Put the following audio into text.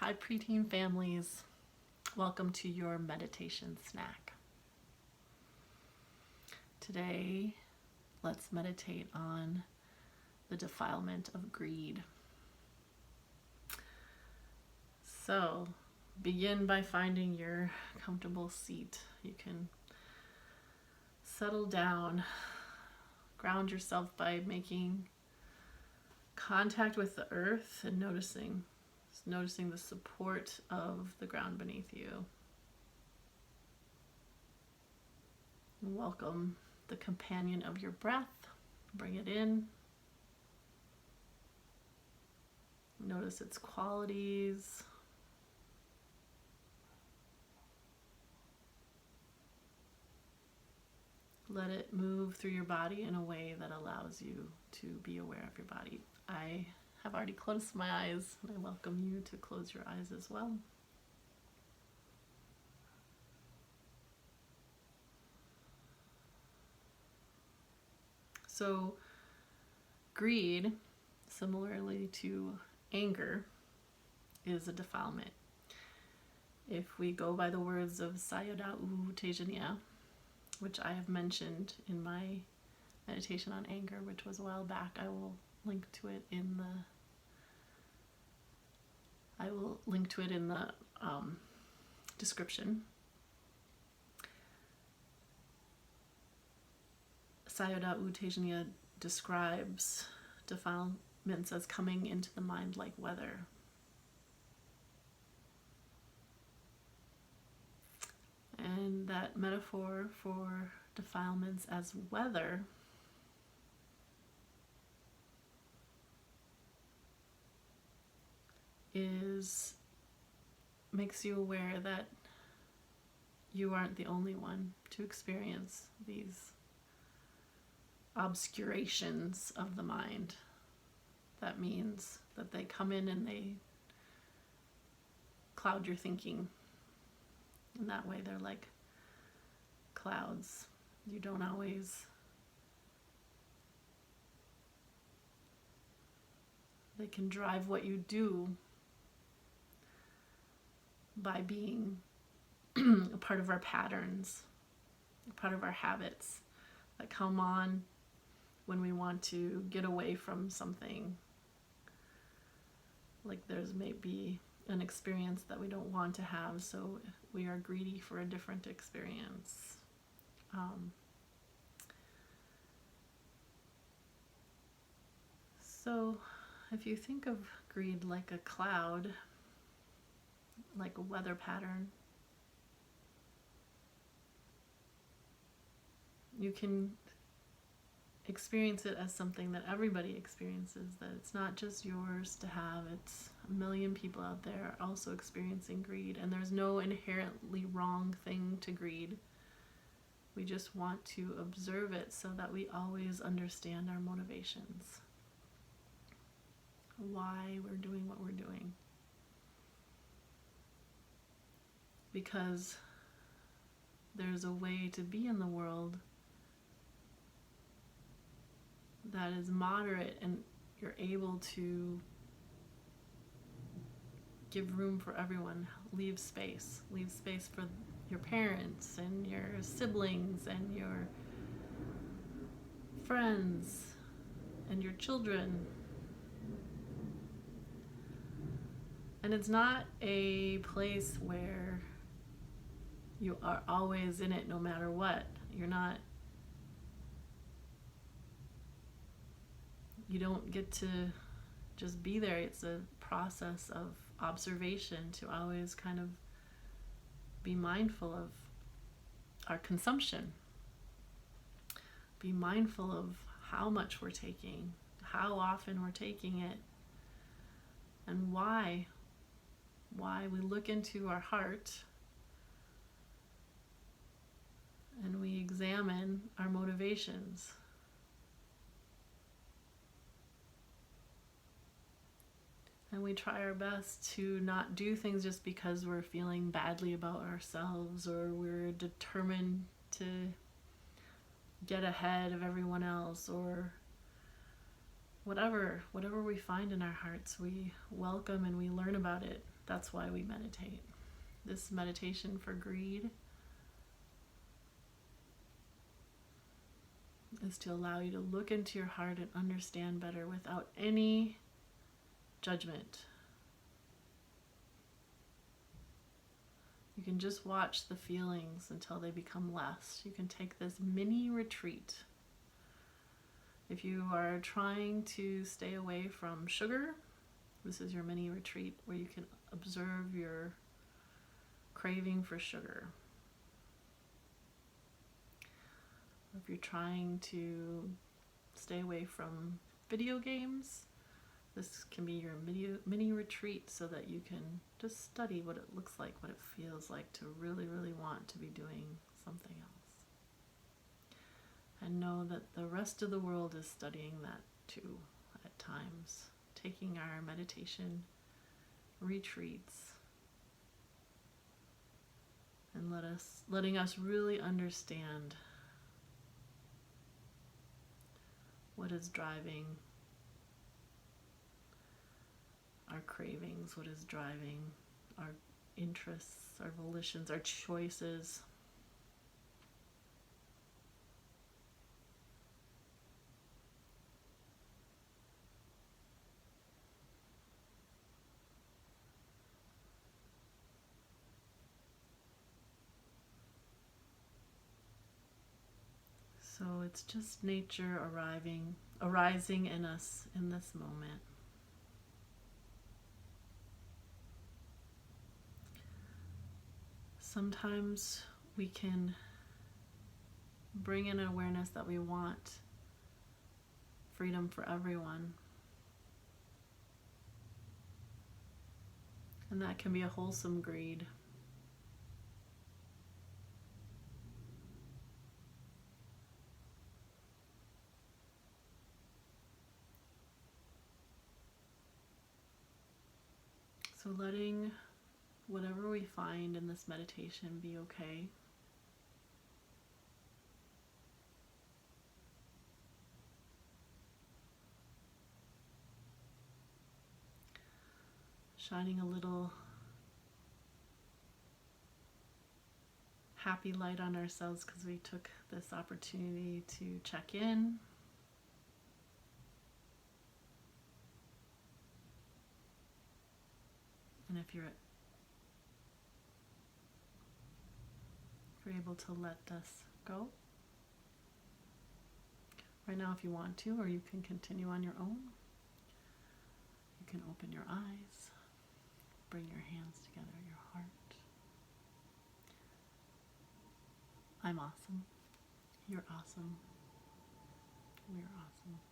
Hi, preteen families. Welcome to your meditation snack. Today, let's meditate on the defilement of greed. So, begin by finding your comfortable seat. You can settle down, ground yourself by making contact with the earth and noticing the support of the ground beneath you. Welcome the companion of your breath. Bring it in. Notice its qualities. Let it move through your body in a way that allows you to be aware of your body. I have already closed my eyes, and I welcome you to close your eyes as well. So, greed, similarly to anger, is a defilement. If we go by the words of Sayadaw U Teyjaniya, which I have mentioned in my meditation on anger, which was a while back, I will link to it in the description. Sayadaw U Teyjaniya describes defilements as coming into the mind like weather. And that metaphor for defilements as weather makes you aware that you aren't the only one to experience these obscurations of the mind. That means that they come in and they cloud your thinking. In that way, they're like clouds. You don't always... They can drive what you do by being a part of our patterns, a part of our habits that come on when we want to get away from something. Like there's maybe an experience that we don't want to have, so we are greedy for a different experience. So if you think of greed like a cloud, like a weather pattern, you can experience it as something that everybody experiences, that it's not just yours to have, it's a million people out there also experiencing greed, and there's no inherently wrong thing to greed. We just want to observe it so that we always understand our motivations, why we're doing what we're doing. Because there's a way to be in the world that is moderate, and you're able to give room for everyone. Leave space for your parents and your siblings and your friends and your children. And it's not a place where you are always in it no matter what. You don't get to just be there. It's a process of observation to always kind of be mindful of our consumption. Be mindful of how much we're taking, how often we're taking it, and why. Why we look into our heart and we examine our motivations. And we try our best to not do things just because we're feeling badly about ourselves or we're determined to get ahead of everyone else, or whatever we find in our hearts, we welcome and we learn about it. That's why we meditate. This meditation for greed is to allow you to look into your heart and understand better without any judgment. You can just watch the feelings until they become less. You can take this mini retreat. If you are trying to stay away from sugar, this is your mini retreat where you can observe your craving for sugar. If you're trying to stay away from video games, this can be your mini retreat so that you can just study what it looks like, what it feels like to really, really want to be doing something else. And know that the rest of the world is studying that too at times, taking our meditation retreats and letting us really understand what is driving our cravings, what is driving our interests, our volitions, our choices. So it's just nature arising in us in this moment. Sometimes we can bring in awareness that we want freedom for everyone. And that can be a wholesome greed. So letting whatever we find in this meditation be okay. Shining a little happy light on ourselves because we took this opportunity to check in. And if you're able to let this go right now if you want to, or you can continue on your own. You can open your eyes, bring your hands together at your heart. I'm awesome. You're awesome. We're awesome.